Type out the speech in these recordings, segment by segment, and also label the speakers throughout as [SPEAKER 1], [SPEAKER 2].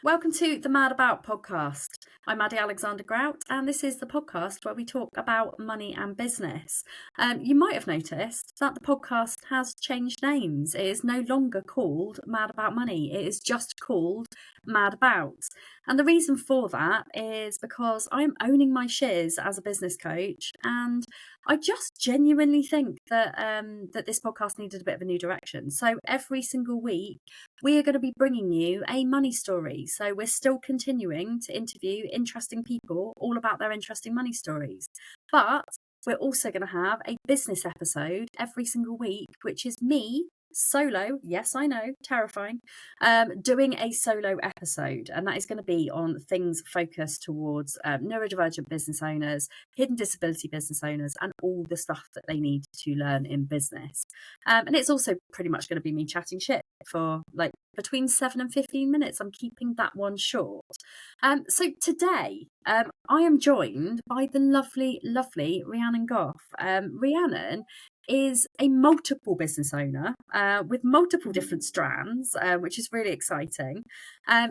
[SPEAKER 1] Welcome to the Mad About podcast. I'm Maddie Alexander-Grout, and this is the podcast where we talk about money and business. You might have noticed that the podcast has changed names. It is no longer called Mad About Money. It is just called Mad About. And the reason for that is because I'm owning my shiz as a business coach, and I just genuinely think that that this podcast needed a bit of a new direction. So every single week, we are going to be bringing you a money story. So we're still continuing to interview interesting people all about their interesting money stories. But we're also going to have a business episode every single week, which is me solo. Yes, I know, terrifying. Doing a solo episode, and that is going to be on things focused towards neurodivergent business owners, hidden disability business owners, and all the stuff that they need to learn in business. And it's also pretty much going to be me chatting shit for like between 7 and 15 minutes. I'm keeping that one short. So today, I am joined by the lovely Rhiannon Gogh. Rhiannon is a multiple business owner with multiple different strands, which is really exciting.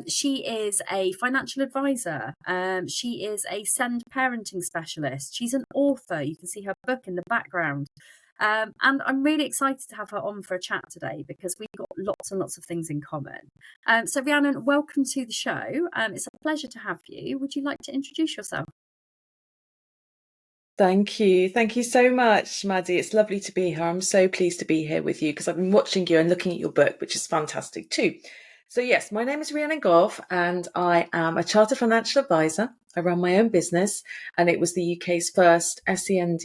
[SPEAKER 1] She is a financial advisor. She is a SEND parenting specialist. She's an author. You can see her book in the background. And I'm really excited to have her on for a chat today because we've got lots and lots of things in common. So Rhiannon, welcome to the show. It's a pleasure to have you. Would you like to introduce yourself?
[SPEAKER 2] Thank you. Thank you so much, Maddie. It's lovely to be here. I'm so pleased to be here with you because I've been watching you and looking at your book, which is fantastic too. So yes, my name is Rhiannon Gogh and I am a chartered financial advisor. I run my own business and it was the UK's first SEND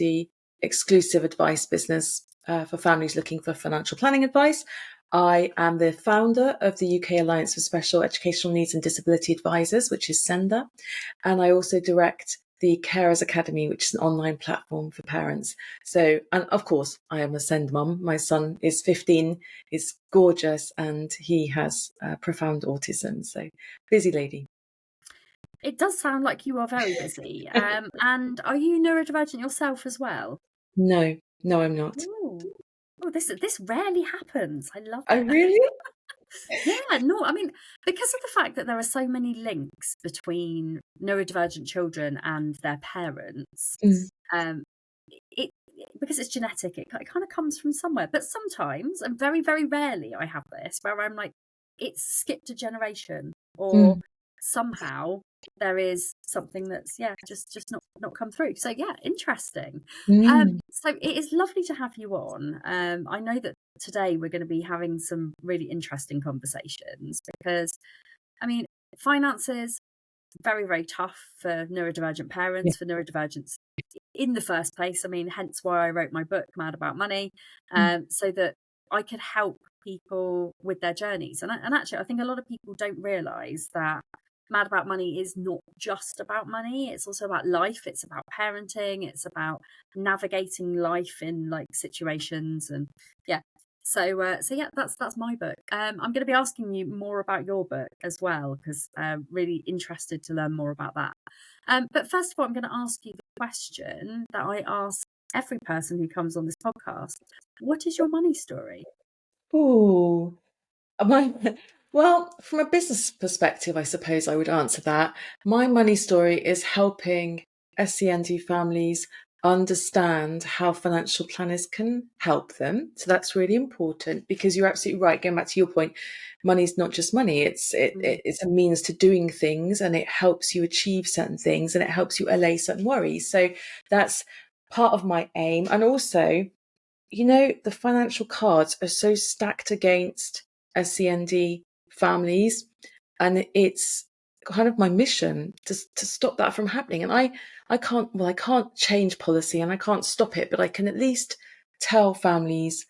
[SPEAKER 2] exclusive advice business for families looking for financial planning advice. I am the founder of the UK Alliance for Special Educational Needs and Disability Advisors, which is SENDA. And I also direct the Carers Academy, which is an online platform for parents. So, and of course, I am a SEND mum. My son is 15, is gorgeous, and he has profound autism. So, busy lady.
[SPEAKER 1] It does sound like you are very busy. And are you neurodivergent yourself as well?
[SPEAKER 2] No, I'm not.
[SPEAKER 1] Ooh. Oh, this rarely happens. I love
[SPEAKER 2] Oh,
[SPEAKER 1] it.
[SPEAKER 2] really?
[SPEAKER 1] Yeah, no, I mean, because of the fact that there are so many links between neurodivergent children and their parents,
[SPEAKER 2] Mm,
[SPEAKER 1] um, it because it's genetic, it kind of comes from somewhere. But sometimes, and very, very rarely, I have this where I'm like, it's skipped a generation, or
[SPEAKER 2] mm,
[SPEAKER 1] somehow there is something that's just not come through. So yeah, interesting.
[SPEAKER 2] mm.
[SPEAKER 1] So it is lovely to have you on. I know that today we're going to be having some really interesting conversations because, I mean, finances very, very tough for neurodivergent
[SPEAKER 2] Yeah.
[SPEAKER 1] parents, for neurodivergents in the first place. I mean, hence why I wrote my book, Mad About Money,
[SPEAKER 2] Mm,
[SPEAKER 1] so that I could help people with their journeys. And actually, I think a lot of people don't realise that Mad About Money is not just about money. It's also about life. It's about parenting. It's about navigating life in like situations. And yeah, so yeah, that's my book. I'm going to be asking you more about your book as well because I'm really interested to learn more about that. But first of all, I'm going to ask you the question that I ask every person who comes on this podcast. What is your money story?
[SPEAKER 2] Ooh. My, well, from a business perspective, I suppose I would answer that. My money story is helping SEND families understand how financial planners can help them. So that's really important because you're absolutely right. Going back to your point, money's not just money. It's a means to doing things and it helps you achieve certain things and it helps you allay certain worries. So that's part of my aim. And also, the financial cards are so stacked against SEND families, and it's kind of my mission to stop that from happening. And I can't change policy and I can't stop it, but I can at least tell families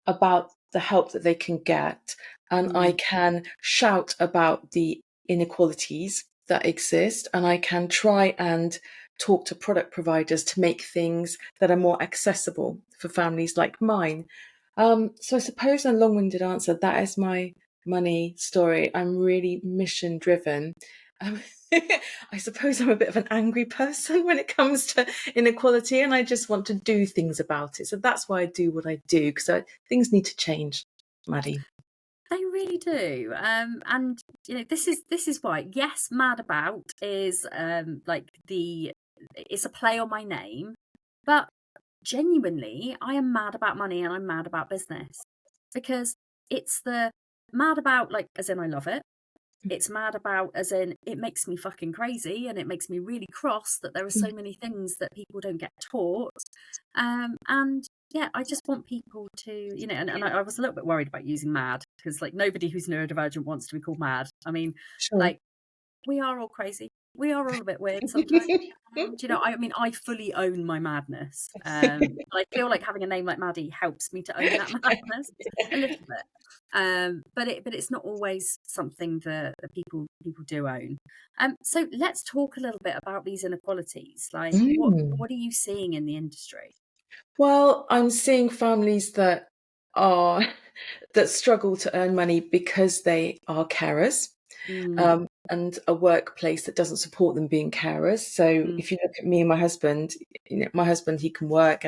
[SPEAKER 2] about the help that they can get, and I can shout about the inequalities that exist, and I can try and talk to product providers to make things that are more accessible for families like mine. So I suppose in a long-winded answer, that is my money story. I'm really mission driven. Um, I suppose I'm a bit of an angry person when it comes to inequality, and I just want to do things about it. So that's why I do what I do, because things need to change, Maddie.
[SPEAKER 1] They really do. And this is why. Yes, Mad About is it's a play on my name, but genuinely, I am mad about money and I'm mad about business because it's the mad about, like, as in I love it. It's mad about as in it makes me fucking crazy and it makes me really cross that there are so many things that people don't get taught. And yeah, I just want people to, and I was a little bit worried about using mad because, like, nobody who's neurodivergent wants to be called mad. I mean,
[SPEAKER 2] Sure.
[SPEAKER 1] like, we are all crazy. We are all a bit weird sometimes. I mean, I fully own my madness. But I feel like having a name like Maddie helps me to own that madness a little bit. But it's not always something that people do own. So let's talk a little bit about these inequalities. Like,
[SPEAKER 2] Mm.
[SPEAKER 1] what are you seeing in the industry?
[SPEAKER 2] Well, I'm seeing families that are that struggle to earn money because they are carers,
[SPEAKER 1] Mm,
[SPEAKER 2] and a workplace that doesn't support them being carers. So
[SPEAKER 1] mm,
[SPEAKER 2] if you look at me and my husband, my husband, he can work,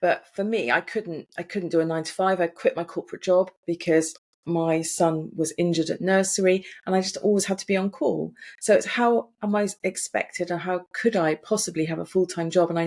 [SPEAKER 2] but for me, I couldn't do a 9 to 5. I quit my corporate job because my son was injured at nursery and I just always had to be on call. So it's how am I expected, and how could I possibly have a full-time job? And I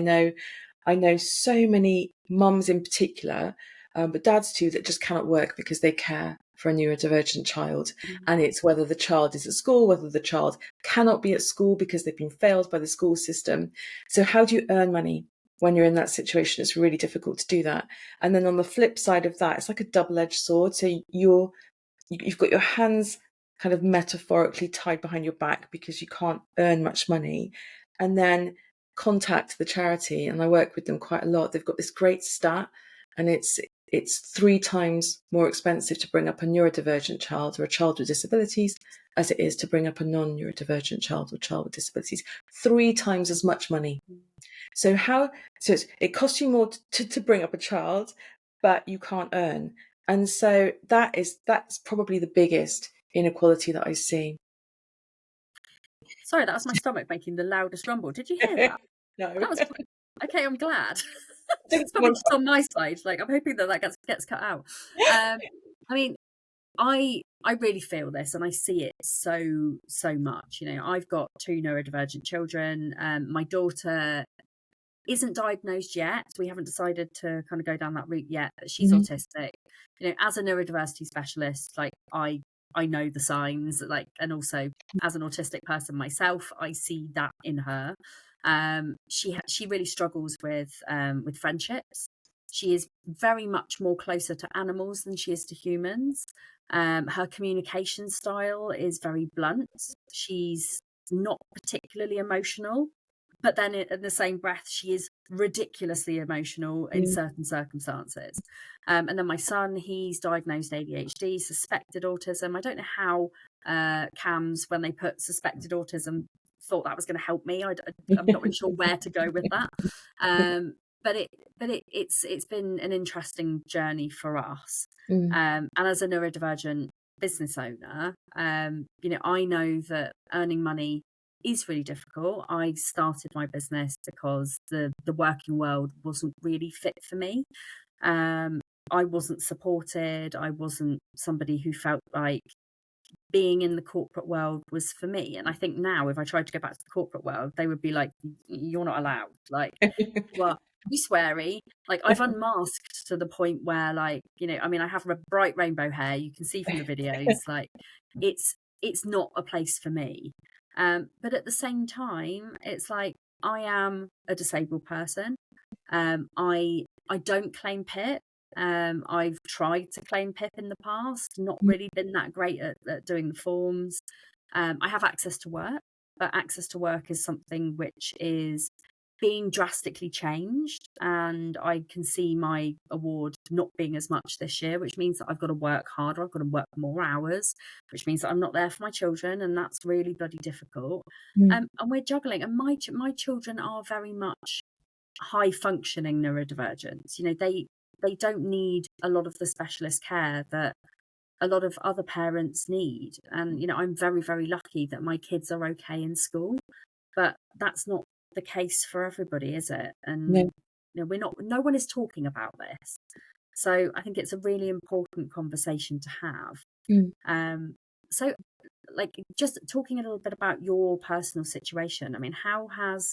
[SPEAKER 2] know so many mums in particular, but dads too, that just cannot work because they care for a neurodivergent child.
[SPEAKER 1] mm.
[SPEAKER 2] And it's whether the child is at school, whether the child cannot be at school because they've been failed by the school system. So how do you earn money when you're in that situation? It's really difficult to do that. And then on the flip side of that, it's like a double-edged sword. So you've got your hands kind of metaphorically tied behind your back because you can't earn much money. And then contact the charity, and I work with them quite a lot. They've got this great stat, and it's 3 times more expensive to bring up a neurodivergent child or a child with disabilities as it is to bring up a non-neurodivergent child or child with disabilities. 3 times as much money. So it costs you more to bring up a child, but you can't earn. And so that's probably the biggest inequality that I see.
[SPEAKER 1] Sorry, that was my stomach making the loudest rumble. Did you hear that?
[SPEAKER 2] No.
[SPEAKER 1] That was okay. I'm glad.
[SPEAKER 2] Just
[SPEAKER 1] It's probably
[SPEAKER 2] one
[SPEAKER 1] just on my side. Like, I'm hoping that gets cut out. I mean, I really feel this, and I see it so much. I've got 2 neurodivergent children. My daughter isn't diagnosed yet. We haven't decided to kind of go down that route yet, but she's
[SPEAKER 2] Mhm.
[SPEAKER 1] autistic. As a neurodiversity specialist, like, I know the signs, like, and also as an autistic person myself, I see that in her. She really struggles with friendships. She is very much more closer to animals than she is to humans. Her communication style is very blunt. She's not particularly emotional, but then in the same breath, she is ridiculously emotional in
[SPEAKER 2] Mm.
[SPEAKER 1] certain circumstances. And then my son, he's diagnosed ADHD, suspected autism. I don't know how CAMS, when they put suspected autism, thought that was going to help me. I'm not really sure where to go with that. But it's been an interesting journey for us.
[SPEAKER 2] Mm.
[SPEAKER 1] And as a neurodivergent business owner, I know that earning money is really difficult. I started my business because the working world wasn't really fit for me. I wasn't supported. I wasn't somebody who felt like being in the corporate world was for me. And I think now, if I tried to go back to the corporate world, they would be like, "You're not allowed. Like, you are you sweary." Like, I've unmasked to the point where, like, I mean, I have bright rainbow hair. You can see from the videos, like, it's not a place for me. But at the same time, it's like, I am a disabled person. I don't claim PIP. I've tried to claim PIP in the past, not really been that great at doing the forms. I have access to work, but access to work is something which is being drastically changed, and I can see my award not being as much this year, which means that I've got to work harder, I've got to work more hours, which means that I'm not there for my children, and that's really bloody difficult.
[SPEAKER 2] Mm.
[SPEAKER 1] And we're juggling, and my children are very much high functioning neurodivergent. They don't need a lot of the specialist care that a lot of other parents need. And I'm very, very lucky that my kids are okay in school, but that's not the case for everybody, is it?
[SPEAKER 2] No.
[SPEAKER 1] And no one is talking about this. So I think it's a really important conversation to have. So, like, just talking a little bit about your personal situation. I mean, how has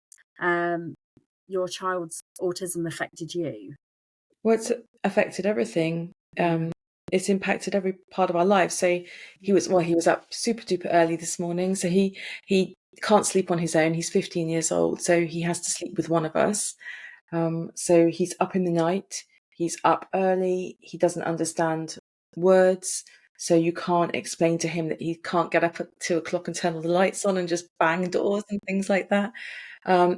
[SPEAKER 1] your child's autism affected you?
[SPEAKER 2] Well, it's affected everything.
[SPEAKER 1] Yeah.
[SPEAKER 2] It's impacted every part of our lives. So he was up super duper early this morning. So he can't sleep on his own. He's 15 years old, so he has to sleep with one of us. So he's up in the night. He's up early. He doesn't understand words. So you can't explain to him that he can't get up at 2 o'clock and turn all the lights on and just bang doors and things like that.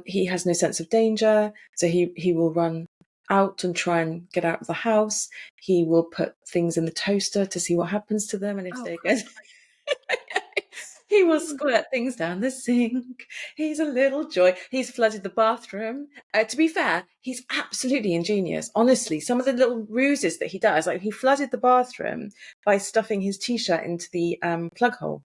[SPEAKER 2] He has no sense of danger. So he will run out and try and get out of the house. He will put things in the toaster to see what happens to them, and if
[SPEAKER 1] Oh,
[SPEAKER 2] they're
[SPEAKER 1] great.
[SPEAKER 2] good, he will squirt things down the sink. He's a little joy. He's flooded the bathroom. To be fair, he's absolutely ingenious. Honestly, some of the little ruses that he does, like he flooded the bathroom by stuffing his t-shirt into the plug hole.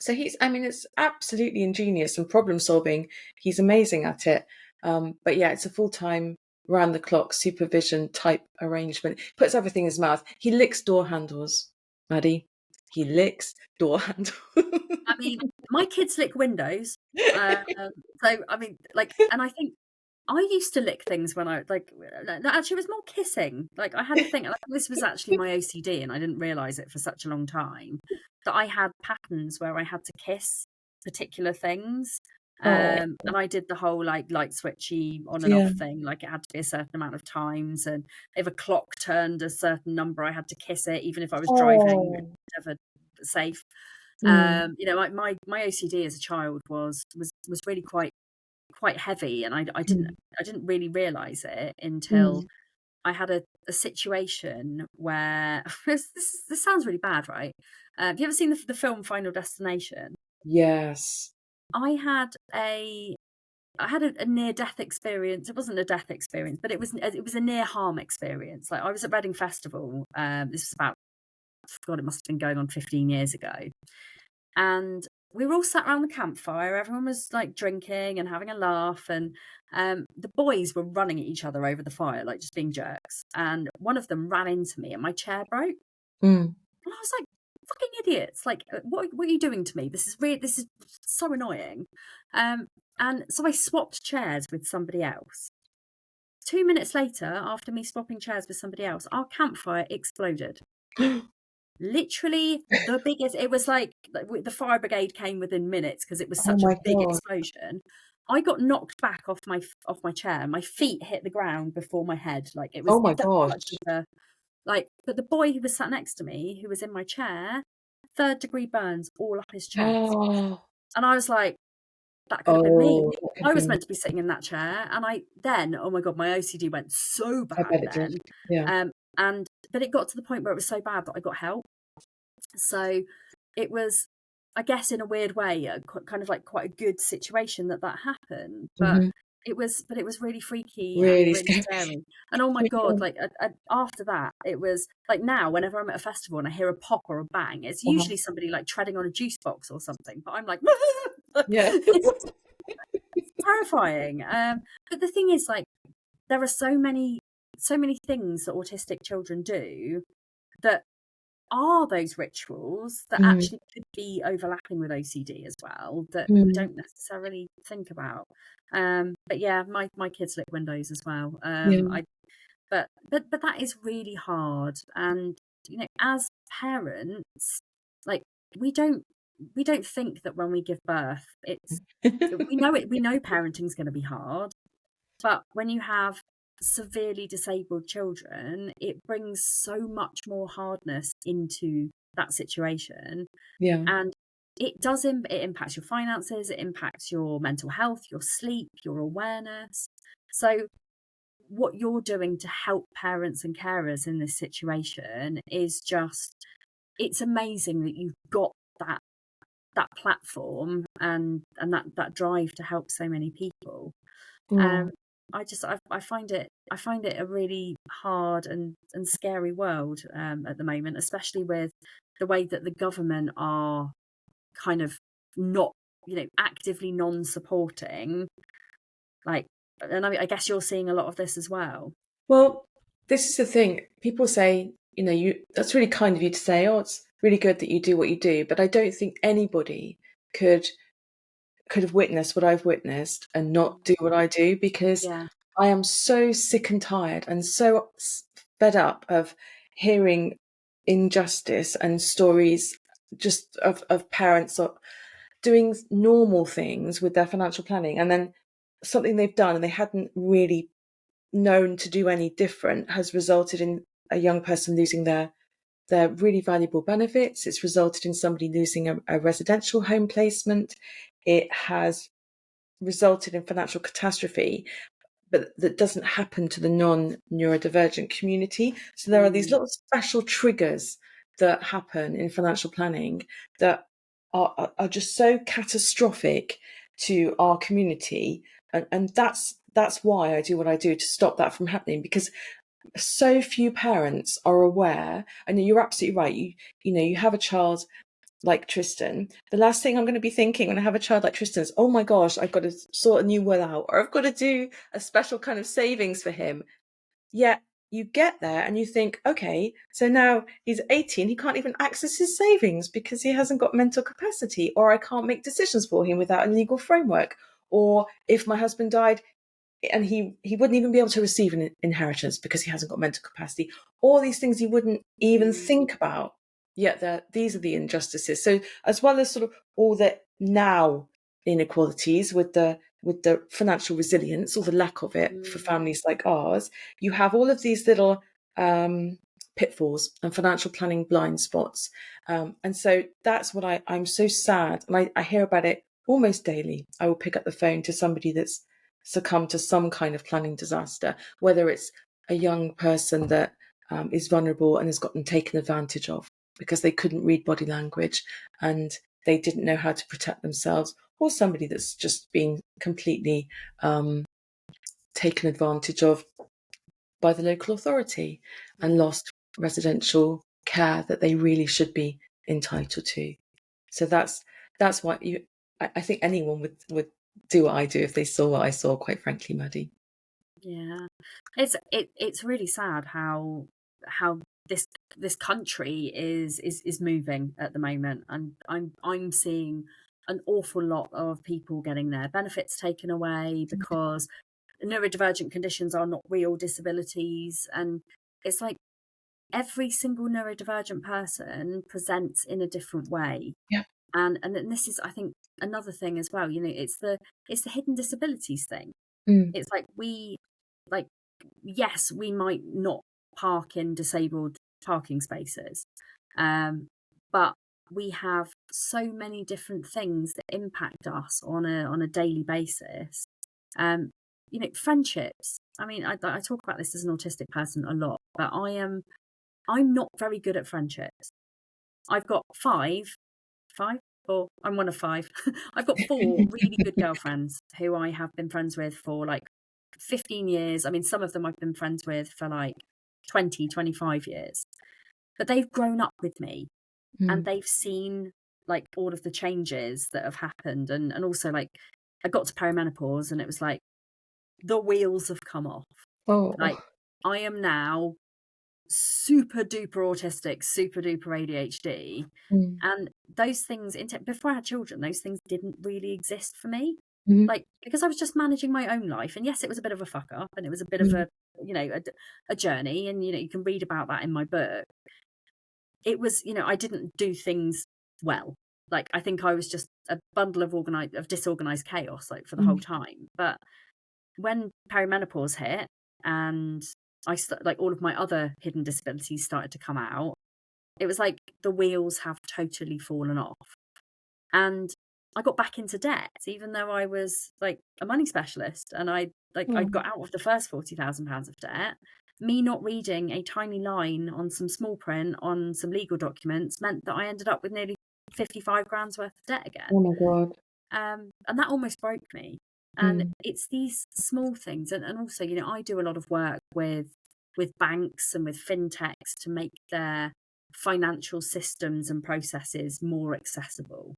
[SPEAKER 2] So it's absolutely ingenious and problem solving. He's amazing at it. But yeah, it's a full-time, round the clock supervision type arrangement. Puts everything in his mouth. He licks door handles, Maddie. He licks door handles.
[SPEAKER 1] I mean, my kids lick windows. Um, so I mean, like, and I think I used to lick things when I like. No, actually, it was more kissing. Like, I had a thing. Like, this was actually my OCD, and I didn't realize it for such a long time that I had patterns where I had to kiss particular things.
[SPEAKER 2] Oh,
[SPEAKER 1] And I did the whole like light switchy on and
[SPEAKER 2] yeah.
[SPEAKER 1] off thing. Like, it had to be a certain amount of times, and if a clock turned a certain number, I had to kiss it, even if I was driving. It
[SPEAKER 2] Oh.
[SPEAKER 1] was never safe.
[SPEAKER 2] Mm,
[SPEAKER 1] My OCD as a child was really quite heavy, and
[SPEAKER 2] mm,
[SPEAKER 1] I didn't really realize it until
[SPEAKER 2] mm.
[SPEAKER 1] I had a situation where this sounds really bad, right? Have you ever seen the film Final Destination?
[SPEAKER 2] Yes.
[SPEAKER 1] I had a near death experience. It wasn't a death experience, but it was a near harm experience. Like, I was at Reading Festival. This was about, God, it must have been going on 15 years ago. And we were all sat around the campfire. Everyone was like drinking and having a laugh, and the boys were running at each other over the fire, like just being jerks. And one of them ran into me, and my chair broke.
[SPEAKER 2] Mm.
[SPEAKER 1] And I was like, "Fucking idiots! Like, what are you doing to me? This is so annoying." Um, and so I swapped chairs with somebody else. 2 minutes later, after me swapping chairs with somebody else, our campfire exploded. Literally the biggest. It was like the fire brigade came within minutes because it was
[SPEAKER 2] Oh
[SPEAKER 1] such a
[SPEAKER 2] my
[SPEAKER 1] big
[SPEAKER 2] God.
[SPEAKER 1] explosion. I got knocked back off my chair. My feet hit the ground before my head. Like, it
[SPEAKER 2] Oh
[SPEAKER 1] was
[SPEAKER 2] my
[SPEAKER 1] that
[SPEAKER 2] gosh.
[SPEAKER 1] much of a, like, but the boy who was sat next to me, who was in my chair, 3rd-degree burns all up his chest.
[SPEAKER 2] Oh,
[SPEAKER 1] And I was like, that could have been me.
[SPEAKER 2] oh, that could
[SPEAKER 1] I
[SPEAKER 2] have
[SPEAKER 1] was
[SPEAKER 2] been.
[SPEAKER 1] meant to be sitting in that chair, and oh my God, my OCD went so
[SPEAKER 2] I
[SPEAKER 1] bad
[SPEAKER 2] bet it did.
[SPEAKER 1] then.
[SPEAKER 2] Yeah.
[SPEAKER 1] And but it got to the point where it was so bad that I got help. So it was, I guess, in a weird way, kind of like quite a good situation that happened. But
[SPEAKER 2] Hmm.
[SPEAKER 1] it was really freaky and
[SPEAKER 2] Really
[SPEAKER 1] really
[SPEAKER 2] scary.
[SPEAKER 1] scary. And oh my God, like after that, it was like, now whenever I'm at a festival and I hear a pop or a bang, it's
[SPEAKER 2] Uh-huh.
[SPEAKER 1] usually somebody like treading on a juice box or something. But I'm like,
[SPEAKER 2] Yeah.
[SPEAKER 1] it's terrifying. But the thing is, like, there are so many things that autistic children do that are those rituals that
[SPEAKER 2] Mm,
[SPEAKER 1] actually could be overlapping with OCD as well, that we
[SPEAKER 2] mm,
[SPEAKER 1] don't necessarily think about. But yeah, my kids lick windows as well.
[SPEAKER 2] yeah.
[SPEAKER 1] I but that is really hard. And as parents, like, we don't we don't think that when we give birth, we know parenting's going to be hard, but when you have severely disabled children, it brings so much more hardness into that situation.
[SPEAKER 2] Yeah.
[SPEAKER 1] And it impacts your finances, it impacts your mental health, your sleep, your awareness. So what you're doing to help parents and carers in this situation is just, it's amazing that you've got that platform and that drive to help so many people.
[SPEAKER 2] Oh,
[SPEAKER 1] Um, I find it a really hard and scary world at the moment, especially with the way that the government are kind of not, actively non-supporting. Like, and I guess you're seeing a lot of this as well.
[SPEAKER 2] well, this is the thing. People say, that's really kind of you to say, oh, really good that you do what you do, but I don't think anybody could have witnessed what I've witnessed and not do what I do, because
[SPEAKER 1] Yeah.
[SPEAKER 2] I am so sick and tired and so fed up of hearing injustice and stories just of parents doing normal things with their financial planning, and then something they've done and they hadn't really known to do any different has resulted in a young person losing their really valuable benefits. It's resulted in somebody losing a residential home placement. It has resulted in financial catastrophe, but that doesn't happen to the non-neurodivergent community. So there are these little special triggers that happen in financial planning that are just so catastrophic to our community. And that's why I do what I do, to stop that from happening, because so few parents are aware. And you're absolutely right. You have a child like Tristan, the last thing I'm going to be thinking when I have a child like Tristan is, oh my gosh, I've got to sort a new will out, or I've got to do a special kind of savings for him. Yet you get there and you think, okay, so now he's 18, he can't even access his savings because he hasn't got mental capacity, or I can't make decisions for him without a legal framework. Or if my husband died, and he wouldn't even be able to receive an inheritance because he hasn't got mental capacity. All these things you wouldn't even think about. Yet these are the injustices. So as well as sort of all the now inequalities with the financial resilience, or the lack of it for families like ours, you have all of these little pitfalls and financial planning blind spots. And so that's what I'm so sad. And I hear about it almost daily. I will pick up the phone to somebody that's succumb to some kind of planning disaster, whether it's a young person that is vulnerable and has gotten taken advantage of because they couldn't read body language and they didn't know how to protect themselves, or somebody that's just being completely taken advantage of by the local authority and lost residential care that they really should be entitled to. So that's what I think anyone would do what I do if they saw what I saw, quite frankly, Maddie.
[SPEAKER 1] Yeah, it's really sad how this country is moving at the moment, and I'm seeing an awful lot of people getting their benefits taken away because neurodivergent conditions are not real disabilities, and it's like every single neurodivergent person presents in a different way.
[SPEAKER 2] Yeah.
[SPEAKER 1] And then this is, I think, another thing as well. It's the hidden disabilities thing. It's like like yes, we might not park in disabled parking spaces, but we have so many different things that impact us on a daily basis. Friendships. I mean, I talk about this as an autistic person a lot, but I'm not very good at friendships. I've got five, or I'm one of five. I've got four really good girlfriends who I have been friends with for like 15 years. I mean, some of them I've been friends with for like 20, 25 years. But they've grown up with me and they've seen like all of the changes that have happened. And also, like, I got to perimenopause and it was like the wheels have come off.
[SPEAKER 2] Oh.
[SPEAKER 1] Like, I am now super duper autistic, super duper ADHD. And those things, before I had children, those things didn't really exist for me. Like, because I was just managing my own life. And yes, it was a bit of a fuck up and it was a bit of a journey. And, you can read about that in my book. It was, I didn't do things well. Like, I think I was just a bundle of disorganized chaos, like, for the whole time. But when perimenopause hit and like all of my other hidden disabilities started to come out, it was like the wheels have totally fallen off. And I got back into debt, even though I was like a money specialist, and I got out of the first £40,000 of debt. Me not reading a tiny line on some small print on some legal documents meant that I ended up with nearly 55 grand's worth of debt again.
[SPEAKER 2] Oh my God.
[SPEAKER 1] And that almost broke me. And it's these small things, and also, I do a lot of work with banks and with fintechs to make their financial systems and processes more accessible.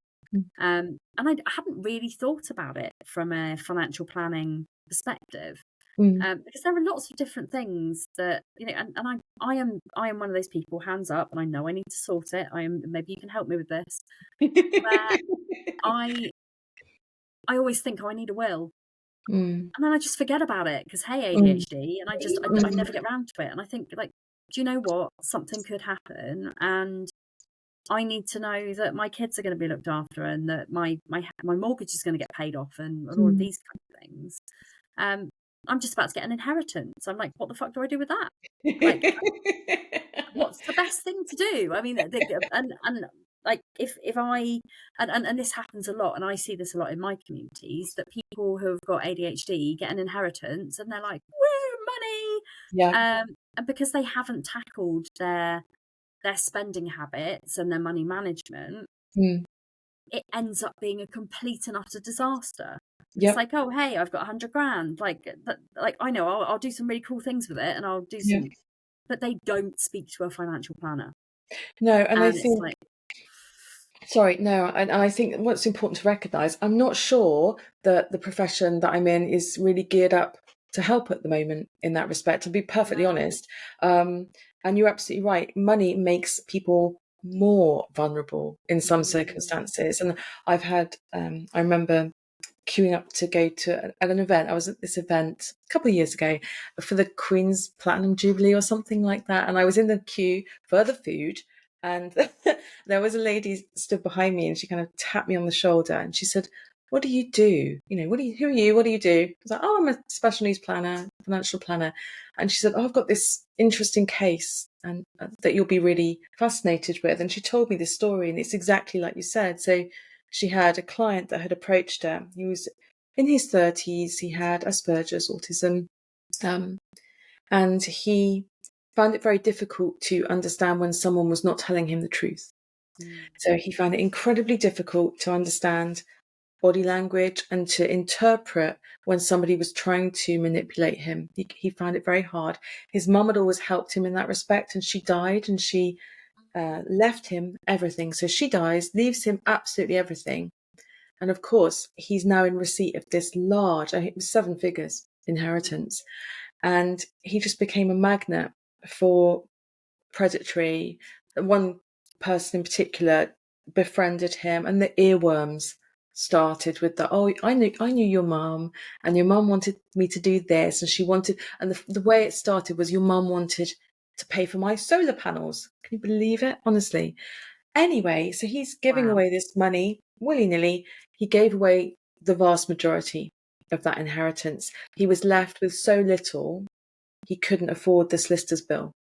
[SPEAKER 1] And I hadn't really thought about it from a financial planning perspective. Because there are lots of different things that, and I am one of those people, hands up, and I know I need to sort it. Maybe you can help me with this, where I I always think, oh, I need a will.
[SPEAKER 2] Mm.
[SPEAKER 1] And then I just forget about it because, hey,
[SPEAKER 2] Mm.
[SPEAKER 1] ADHD, and I
[SPEAKER 2] Mm.
[SPEAKER 1] never get round to it. And I think, like, do you know what? Something could happen, and I need to know that my kids are going to be looked after, and that my mortgage is going to get paid off, and all of
[SPEAKER 2] Mm.
[SPEAKER 1] these kind of things. Um, I'm just about to get an inheritance. I'm like, what the fuck do I do with that? Like, what's the best thing to do? I mean, and like if I and this happens a lot, and I see this a lot in my communities, that people who have got ADHD get an inheritance, and they're like, woo, money,
[SPEAKER 2] Yeah.
[SPEAKER 1] and because they haven't tackled their spending habits and their money management,
[SPEAKER 2] Mm.
[SPEAKER 1] it ends up being a complete and utter disaster. It's
[SPEAKER 2] Yep.
[SPEAKER 1] like, oh, hey, I've got 100 grand. Like I know I'll do some really cool things with it, and I'll do
[SPEAKER 2] Yeah.
[SPEAKER 1] some, but they don't speak to a financial planner,
[SPEAKER 2] No, and I
[SPEAKER 1] and it's
[SPEAKER 2] think
[SPEAKER 1] like,
[SPEAKER 2] sorry, no, and I think what's important to recognise, I'm not sure that the profession that I'm in is really geared up to help at the moment in that respect, to be perfectly
[SPEAKER 1] no,
[SPEAKER 2] honest. And you're absolutely right. Money makes people more vulnerable in some
[SPEAKER 1] mm,
[SPEAKER 2] circumstances. And I've had, I remember queuing up to go to an event. I was at this event a couple of years ago for the Queen's Platinum Jubilee or something like that. And I was in the queue for the food. And there was a lady stood behind me, and she kind of tapped me on the shoulder, and she said, "What do you do? Who are you? What do you do?" I was like, "Oh, I'm a special needs planner, financial planner." And she said, "Oh, I've got this interesting case and that you'll be really fascinated with." And she told me this story, and it's exactly like you said. So she had a client that had approached her. He was in his 30s. He had Asperger's, autism, um, and he found it very difficult to understand when someone was not telling him the truth.
[SPEAKER 1] mm,
[SPEAKER 2] So he found it incredibly difficult to understand body language and to interpret when somebody was trying to manipulate him. He found it very hard. His mum had always helped him in that respect, and she died, and she left him everything. So she dies, leaves him absolutely everything. And of course, he's now in receipt of this large, I think it was 7 figures
[SPEAKER 1] mm,
[SPEAKER 2] inheritance. And he just became a magnet for predatory. One person in particular befriended him, and the earworms started with the, "Oh, I knew your mum, and your mum wanted me to do this, and she wanted," and the way it started was, "Your mum wanted to pay for my solar panels." Can you believe it? Honestly. Anyway, so he's giving
[SPEAKER 1] wow,
[SPEAKER 2] away this money willy-nilly. He gave away the vast majority of that inheritance. He was left with so little, he couldn't afford the solicitor's bill.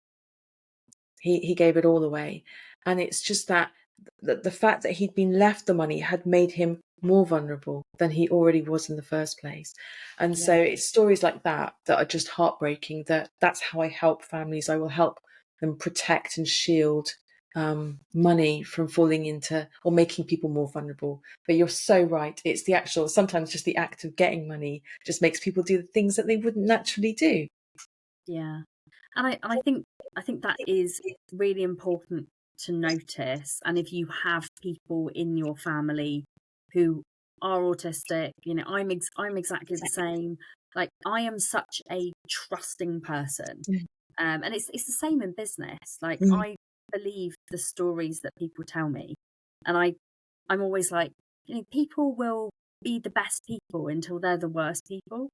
[SPEAKER 2] He gave it all away. And it's just that the fact that he'd been left the money had made him more vulnerable than he already was in the first place. And so
[SPEAKER 1] yeah,
[SPEAKER 2] it's stories like that that are just heartbreaking. That's how I help families. I will help them protect and shield money from falling into or making people more vulnerable. But you're so right. It's the actual, sometimes just the act of getting money just makes people do the things that they wouldn't naturally do.
[SPEAKER 1] yeah. And I think that is really important to notice. And if you have people in your family who are autistic, I'm exactly the same. Like, I am such a trusting person,
[SPEAKER 2] Mm.
[SPEAKER 1] and it's the same in business. Like,
[SPEAKER 2] Mm.
[SPEAKER 1] I believe the stories that people tell me, and I'm always like, people will be the best people until they're the worst people.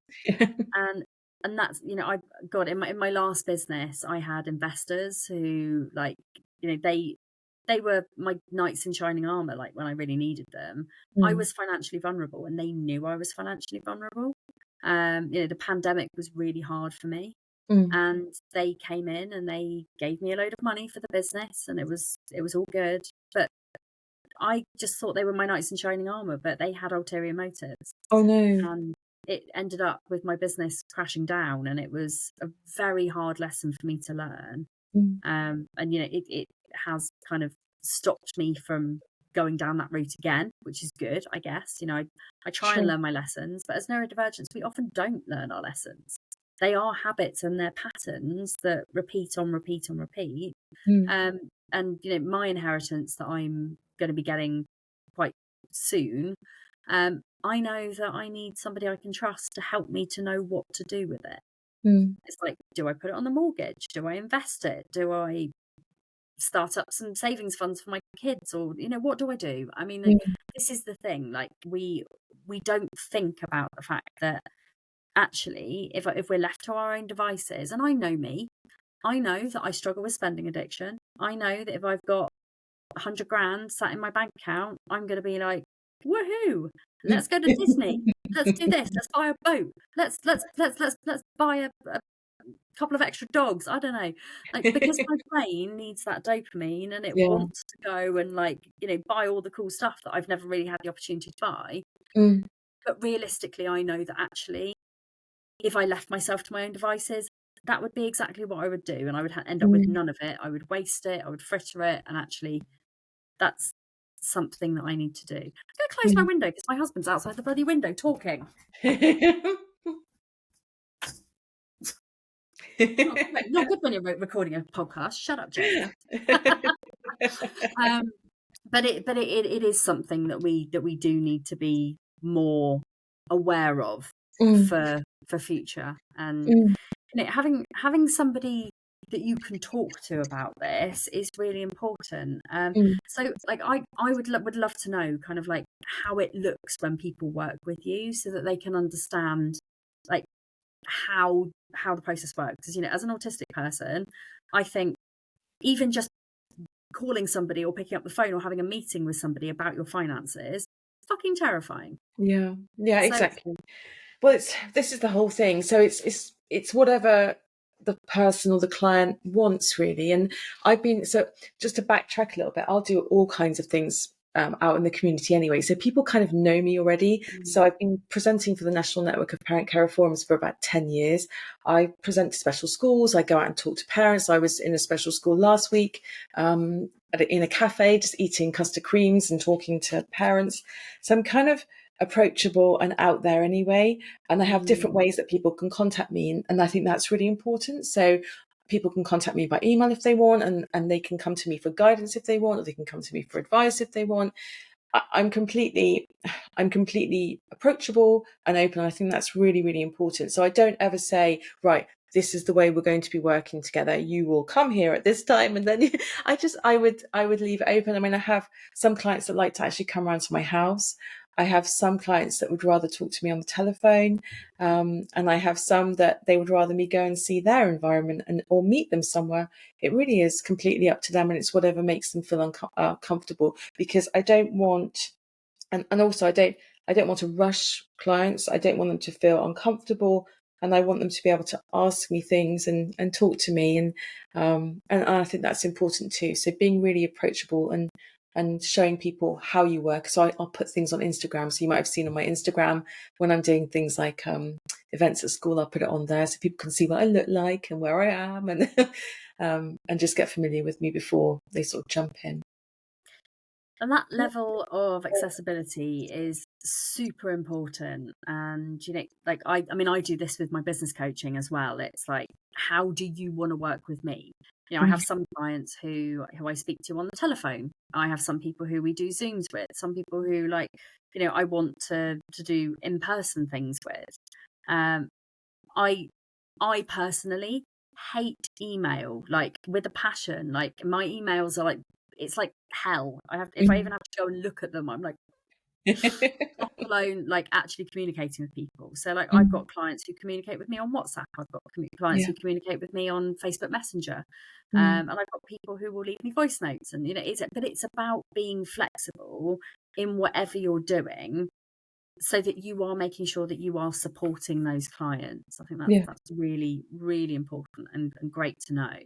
[SPEAKER 1] And that's, I got in my last business, I had investors who, like, they were my knights in shining armor, like, when I really needed them. I
[SPEAKER 2] Mm.
[SPEAKER 1] was financially vulnerable, and they knew I was financially vulnerable. The pandemic was really hard for me,
[SPEAKER 2] Mm.
[SPEAKER 1] and they came in and they gave me a load of money for the business, and it was all good. But I just thought they were my knights in shining armor, but they had ulterior motives.
[SPEAKER 2] Oh no.
[SPEAKER 1] And it ended up with my business crashing down, and it was a very hard lesson for me to learn.
[SPEAKER 2] Mm.
[SPEAKER 1] And it has kind of stopped me from going down that route again, which is good, I guess. I try and
[SPEAKER 2] Sure.
[SPEAKER 1] learn my lessons, but as neurodivergents, we often don't learn our lessons. They are habits and they're patterns that repeat on repeat on repeat.
[SPEAKER 2] Mm.
[SPEAKER 1] Um, and my inheritance that I'm going to be getting quite soon, I know that I need somebody I can trust to help me to know what to do with it.
[SPEAKER 2] Mm.
[SPEAKER 1] It's like, do I put it on the mortgage? Do I invest it? Do I start up some savings funds for my kids? Or, what do I do? I mean,
[SPEAKER 2] Mm.
[SPEAKER 1] this is the thing. Like, we don't think about the fact that actually, if we're left to our own devices, and I know me, I know that I struggle with spending addiction. I know that if I've got 100 grand sat in my bank account, I'm going to be like, woohoo, let's go to Disney. Let's do this. Let's buy a boat. Let's buy a couple of extra dogs. I don't know. Like, because my brain needs that dopamine and it
[SPEAKER 2] Yeah.
[SPEAKER 1] wants to go and, like, buy all the cool stuff that I've never really had the opportunity to buy.
[SPEAKER 2] Mm.
[SPEAKER 1] But realistically, I know that actually, if I left myself to my own devices, that would be exactly what I would do. And I would end up with
[SPEAKER 2] Mm.
[SPEAKER 1] none of it. I would waste it. I would fritter it. And actually, that's something that I need to do. I'm going to close my
[SPEAKER 2] Mm.
[SPEAKER 1] window because my husband's outside the bloody window talking. Not good when you're recording a podcast. Shut up, Jane. But it is something that we do need to be more aware of
[SPEAKER 2] Mm.
[SPEAKER 1] for future. And
[SPEAKER 2] Mm.
[SPEAKER 1] having somebody that you can talk to about this is really important.
[SPEAKER 2] Mm.
[SPEAKER 1] So, like, I would love to know kind of like how it looks when people work with you, so that they can understand, like, how the process works. Because, as an autistic person, I think even just calling somebody or picking up the phone or having a meeting with somebody about your finances, fucking terrifying.
[SPEAKER 2] Yeah.
[SPEAKER 1] So,
[SPEAKER 2] Exactly. Well, this is the whole thing. So it's whatever the person or the client wants, really. And so just to backtrack a little bit, I'll do all kinds of things out in the community anyway. So people kind of know me already. So I've been presenting for the National Network of Parent Care Reforms for about 10 years. I present to special schools. I go out and talk to parents. I was in a special school last week in a cafe, just eating custard creams and talking to parents. So I'm kind of approachable and out there anyway. And I have different ways that people can contact me. And I think that's really important. So people can contact me by email if they want, and they can come to me for guidance if they want, or they can come to me for advice if they want. I'm completely approachable and open. I think that's really, really important. So I don't ever say, right, this is the way we're going to be working together. You will come here at this time, and then I would leave it open. I mean, I have some clients that like to actually come around to my house. I have some clients that would rather talk to me on the telephone, and I have some that they would rather me go and see their environment or meet them somewhere. It really is completely up to them, and it's whatever makes them feel comfortable. Because I don't want, and also I don't want to rush clients. I don't want them to feel uncomfortable, and I want them to be able to ask me things and talk to me, and I think that's important too. So being really approachable and showing people how you work. So I'll put things on Instagram. So you might have seen on my Instagram when I'm doing things like events at school, I'll put it on there so people can see what I look like and where I am, and just get familiar with me before they sort of jump in.
[SPEAKER 1] And that level of accessibility is super important. And, like, I mean, I do this with my business coaching as well. It's like, how do you want to work with me? I have some clients who I speak to on the telephone. I have some people who we do Zooms with, some people who, like, I want to do in-person things with. I personally hate email, like, with a passion. Like, my emails are like, it's like hell. If I even have to go and look at them, I'm like, let alone like actually communicating with people. So, like, I've got clients who communicate with me on WhatsApp. I've got clients
[SPEAKER 2] Yeah.
[SPEAKER 1] who communicate with me on Facebook Messenger,
[SPEAKER 2] Mm.
[SPEAKER 1] and I've got people who will leave me voice notes. And it's about being flexible in whatever you're doing, so that you are making sure that you are supporting those clients. I think
[SPEAKER 2] Yeah.
[SPEAKER 1] that's really, really important and great to know.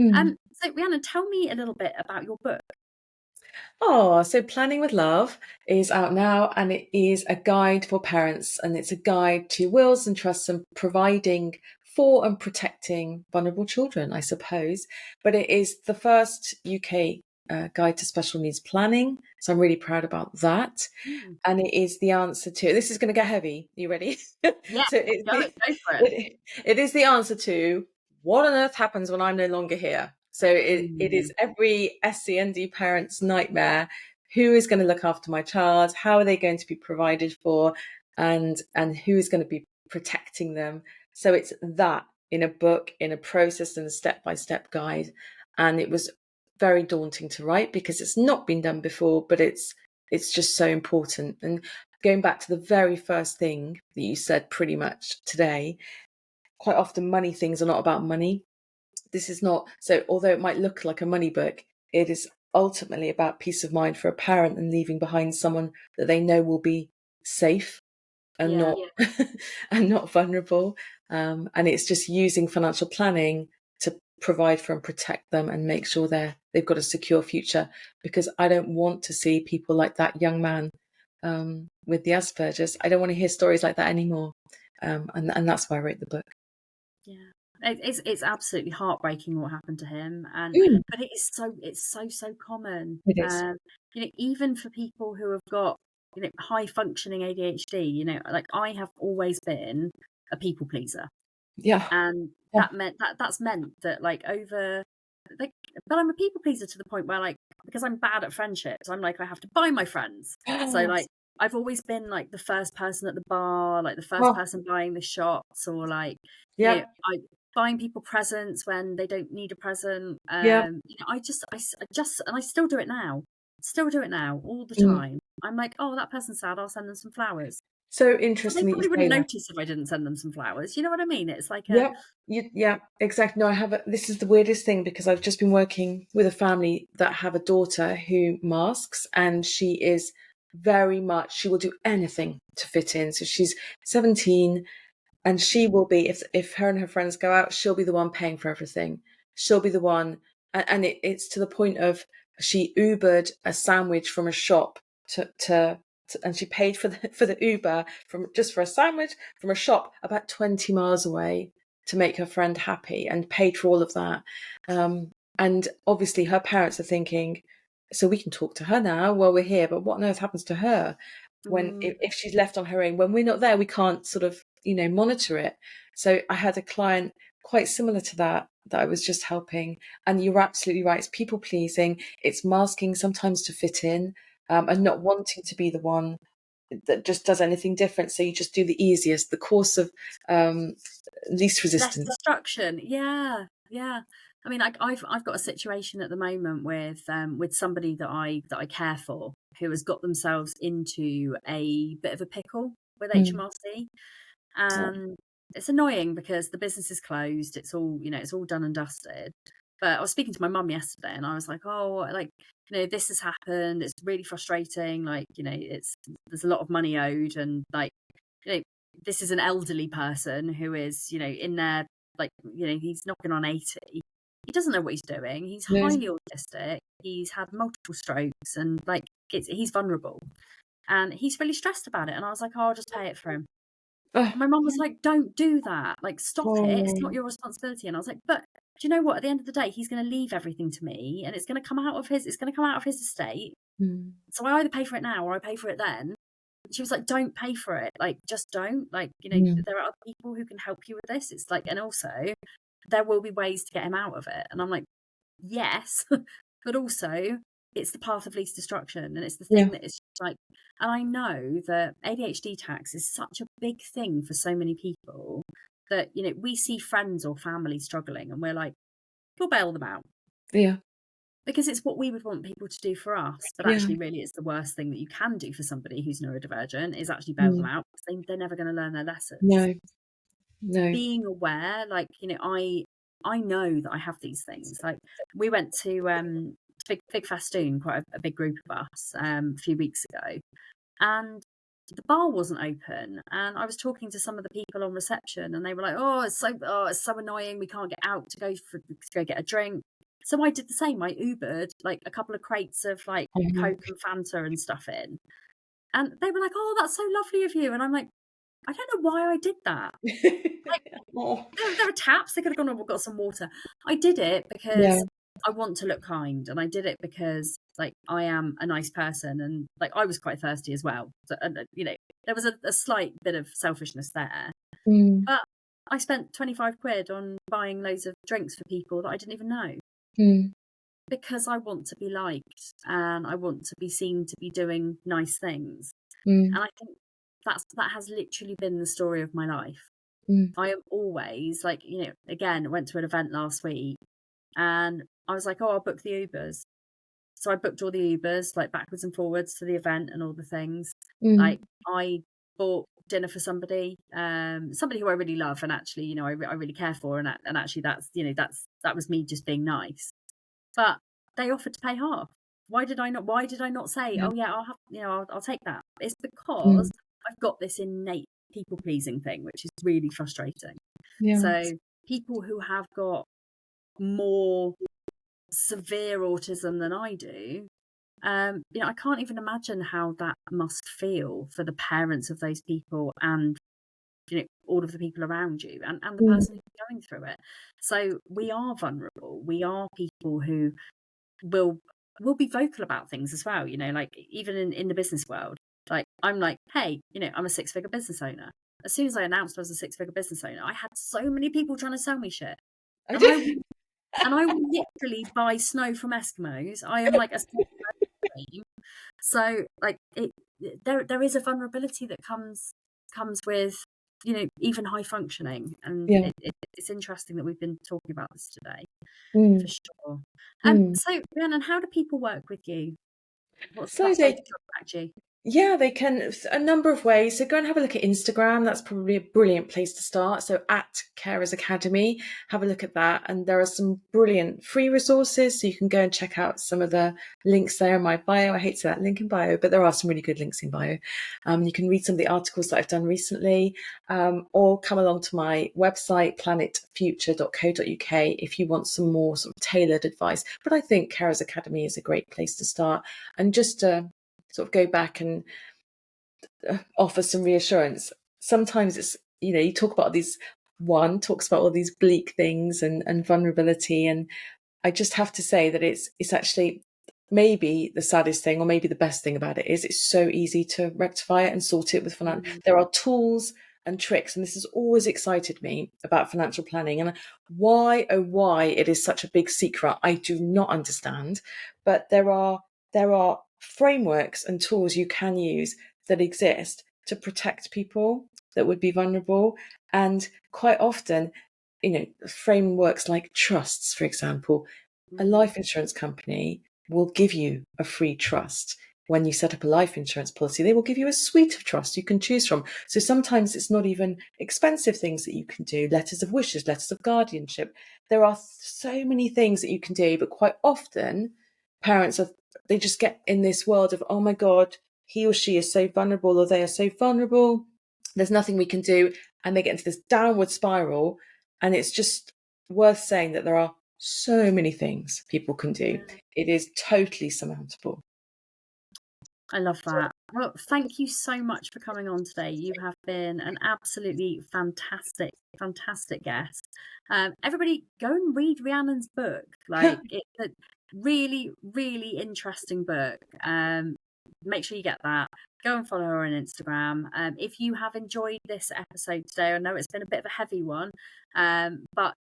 [SPEAKER 2] Mm.
[SPEAKER 1] So, Rhiannon, tell me a little bit about your book.
[SPEAKER 2] Oh, so Planning with Love is out now, and it is a guide for parents, and it's a guide to wills and trusts and providing for and protecting vulnerable children, I suppose. But it is the first UK guide to special needs planning. So I'm really proud about that.
[SPEAKER 1] Mm.
[SPEAKER 2] And it is the answer to, this is going to get heavy. You ready?
[SPEAKER 1] Yeah,
[SPEAKER 2] So it's
[SPEAKER 1] go for it.
[SPEAKER 2] it is the answer to what on earth happens when I'm no longer here. So it is every SCND parent's nightmare. Who is going to look after my child? How are they going to be provided for? And who is going to be protecting them? So it's that in a book, in a process, and a step-by-step guide. And it was very daunting to write because it's not been done before, but it's just so important. And going back to the very first thing that you said pretty much today, quite often money things are not about money. This is not, so although it might look like a money book, it is ultimately about peace of mind for a parent and leaving behind someone that they know will be safe and
[SPEAKER 1] Yeah.
[SPEAKER 2] not and not vulnerable. And it's just using financial planning to provide for and protect them and make sure they've got a secure future. Because I don't want to see people like that young man with the Asperger's. I don't want to hear stories like that anymore. And that's why I wrote the book.
[SPEAKER 1] Yeah. It's absolutely heartbreaking what happened to him, and
[SPEAKER 2] Mm,
[SPEAKER 1] but it's so common.
[SPEAKER 2] it is.
[SPEAKER 1] Even for people who have got high functioning ADHD, like I have always been a people pleaser,
[SPEAKER 2] Yeah.
[SPEAKER 1] and
[SPEAKER 2] Yeah.
[SPEAKER 1] that's meant that like, but I'm a people pleaser to the point where, like, because I'm bad at friendships, I'm like, I have to buy my friends. So like I've always been like the first person at the bar, like the first
[SPEAKER 2] Oh,
[SPEAKER 1] person buying the shots, or like,
[SPEAKER 2] yeah.
[SPEAKER 1] I buying people presents when they don't need a present.
[SPEAKER 2] Yeah.
[SPEAKER 1] I just, and I still do it now. Still do it now all the
[SPEAKER 2] Mm.
[SPEAKER 1] time. I'm like, oh, that person's sad, I'll send them some flowers.
[SPEAKER 2] So
[SPEAKER 1] But they
[SPEAKER 2] interesting that you
[SPEAKER 1] probably
[SPEAKER 2] say
[SPEAKER 1] wouldn't
[SPEAKER 2] that.
[SPEAKER 1] notice if I didn't send them some flowers. You know what I mean? It's like a
[SPEAKER 2] Yep. Yeah, exactly. No, this is the weirdest thing because I've just been working with a family that have a daughter who masks, and she is very much, she will do anything to fit in. So she's 17, and she will be, if her and her friends go out, she'll be the one paying for everything. She'll be the one, and it's to the point of she Ubered a sandwich from a shop to and she paid for the Uber from just for a sandwich from a shop about 20 miles away to make her friend happy, and paid for all of that. And obviously her parents are thinking, so we can talk to her now while we're here, but what on earth happens to her when
[SPEAKER 1] mm,
[SPEAKER 2] if she's left on her own? When we're not there, we can't sort of monitor it. So I had a client quite similar to that I was just helping, and you're absolutely right, it's people pleasing, it's masking sometimes to fit in, and not wanting to be the one that just does anything different, so you just do the easiest, the course of least
[SPEAKER 1] less
[SPEAKER 2] resistance.
[SPEAKER 1] destruction. Yeah, yeah. I mean, I've got a situation at the moment with somebody that I care for, who has got themselves into a bit of a pickle with
[SPEAKER 2] Mm.
[SPEAKER 1] HMRC, and it's annoying because the business is closed. It's all done and dusted. But I was speaking to my mum yesterday, and I was like, oh, like, this has happened. It's really frustrating. Like, there's a lot of money owed, and like, you know, this is an elderly person who is, in their, like, he's knocking on 80. He doesn't know what he's doing. He's
[SPEAKER 2] No.
[SPEAKER 1] highly autistic. He's had multiple strokes, and like, he's vulnerable, and he's really stressed about it. And I was like, oh, I'll just pay it for him.
[SPEAKER 2] Oh,
[SPEAKER 1] And my mum was like, don't do that. Like, stop it. It's not
[SPEAKER 2] oh.
[SPEAKER 1] your responsibility. And I was like, but do you know what? At the end of the day, he's going to leave everything to me, and it's going to come out of his estate.
[SPEAKER 2] Mm.
[SPEAKER 1] So I either pay for it now or I pay for it then. She was like, don't pay for it. Like, just don't. Like,
[SPEAKER 2] Mm.
[SPEAKER 1] there are other people who can help you with this. It's like, and also there will be ways to get him out of it. And I'm like, yes, but also it's the path of least destruction. And it's the
[SPEAKER 2] Yeah.
[SPEAKER 1] thing that is like, and I know that ADHD tax is such a big thing for so many people that, we see friends or family struggling and we're like, we'll bail them out.
[SPEAKER 2] Yeah.
[SPEAKER 1] Because it's what we would want people to do for us. But
[SPEAKER 2] Yeah.
[SPEAKER 1] actually, really, it's the worst thing that you can do for somebody who's neurodivergent is actually bail them
[SPEAKER 2] Mm.
[SPEAKER 1] out, because they're never going to learn their lessons.
[SPEAKER 2] No. No.
[SPEAKER 1] Being aware, like, I know that I have these things. Like, we went to Big Festoon, quite a big group of us, a few weeks ago, and the bar wasn't open. And I was talking to some of the people on reception, and they were like, it's so annoying. We can't get out to go get a drink. So I did the same. I Ubered like a couple of crates of like
[SPEAKER 2] Mhm.
[SPEAKER 1] Coke and Fanta and stuff in. And they were like, oh, that's so lovely of you. And I'm like, I don't know why I did that. Like,
[SPEAKER 2] Oh,
[SPEAKER 1] there are taps. They could have gone and got some water. I did it
[SPEAKER 2] yeah.
[SPEAKER 1] because I want to look kind, and I did it because like I am a nice person, and like I was quite thirsty as well. So, and, there was a slight bit of selfishness there,
[SPEAKER 2] Mm.
[SPEAKER 1] but I spent 25 quid on buying loads of drinks for people that I didn't even know,
[SPEAKER 2] Mm.
[SPEAKER 1] because I want to be liked and I want to be seen to be doing nice things.
[SPEAKER 2] Mm.
[SPEAKER 1] And I think that has literally been the story of my life. I am always like, again, I went to an event last week and I was like, oh, I'll book the Ubers. So I booked all the Ubers, like backwards and forwards to the event and all the things. Like
[SPEAKER 2] Mm.
[SPEAKER 1] I bought dinner for somebody, somebody who I really love and actually, I really care for, and actually that was me just being nice. But they offered to pay half. Why did I not say,
[SPEAKER 2] Yeah.
[SPEAKER 1] oh yeah, I'll have, I'll take that. It's because
[SPEAKER 2] Mm.
[SPEAKER 1] I've got this innate people pleasing thing, which is really frustrating.
[SPEAKER 2] Yeah.
[SPEAKER 1] So people who have got more severe autism than I do, I can't even imagine how that must feel for the parents of those people and all of the people around you and the
[SPEAKER 2] Mm.
[SPEAKER 1] person who's going through it. So we are vulnerable. We are people who will will be vocal about things as well, like even in the business world. Like I'm like, hey, I'm a six-figure business owner. As soon as I announced I was a six-figure business owner, I had so many people trying to sell me shit.
[SPEAKER 2] I
[SPEAKER 1] And I
[SPEAKER 2] do.
[SPEAKER 1] will and I will literally buy snow from Eskimos. I am like a queen. So like there is a vulnerability that comes with, even high functioning. And
[SPEAKER 2] Yeah.
[SPEAKER 1] it's interesting that we've been talking about this today, for
[SPEAKER 2] Mm.
[SPEAKER 1] sure.
[SPEAKER 2] Mm.
[SPEAKER 1] So Rhiannon, how do people work with you? What's the
[SPEAKER 2] So
[SPEAKER 1] best way to
[SPEAKER 2] they
[SPEAKER 1] contact you?
[SPEAKER 2] Yeah, they can a number of ways. So go and have a look at Instagram. That's probably a brilliant place to start. So at Carers Academy, have a look at that. And there are some brilliant free resources. So you can go and check out some of the links there in my bio. I hate to say that link in bio, but there are some really good links in bio. You can read some of the articles that I've done recently, or come along to my website, planetfuture.co.uk, if you want some more sort of tailored advice. But I think Carers Academy is a great place to start. And just sort of go back and offer some reassurance. Sometimes it's, you talk about one talks about all these bleak things and vulnerability. And I just have to say that it's actually maybe the saddest thing, or maybe the best thing about it is it's so easy to rectify it and sort it with finance.
[SPEAKER 1] Mm,
[SPEAKER 2] There are tools and tricks, and this has always excited me about financial planning. And why it is such a big secret, I do not understand. But there are frameworks and tools you can use that exist to protect people that would be vulnerable. And quite often, frameworks like trusts, for example, a
[SPEAKER 1] mm,
[SPEAKER 2] life insurance company will give you a free trust. When you set up a life insurance policy, they will give you a suite of trusts you can choose from. So sometimes it's not even expensive things that you can do, letters of wishes, letters of guardianship. There are so many things that you can do, but quite often parents they just get in this world of, oh my God, he or she is so vulnerable, or they are so vulnerable. There's nothing we can do. And they get into this downward spiral. And it's just worth saying that there are so many things people can do.
[SPEAKER 1] yeah.
[SPEAKER 2] It is totally surmountable.
[SPEAKER 1] I love that. Well, thank you so much for coming on today. You have been an absolutely fantastic, fantastic guest. Everybody, go and read Rhiannon's book. Like, it's a really, really interesting book. Make sure you get that. Go and follow her on Instagram. If you have enjoyed this episode today, I know it's been a bit of a heavy one, but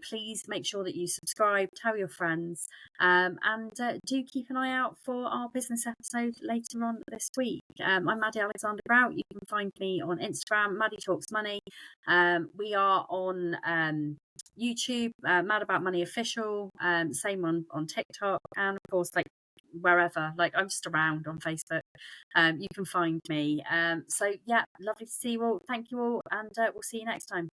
[SPEAKER 1] please make sure that you subscribe, tell your friends, and do keep an eye out for our business episode later on this week. I'm Maddie Alexander-Grout. You can find me on Instagram, Maddie Talks Money. We are on YouTube, Mad About Money Official, same on TikTok, and of course, like wherever, like I'm just around on Facebook. You can find me. So yeah, lovely to see you all. Thank you all, and we'll see you next time.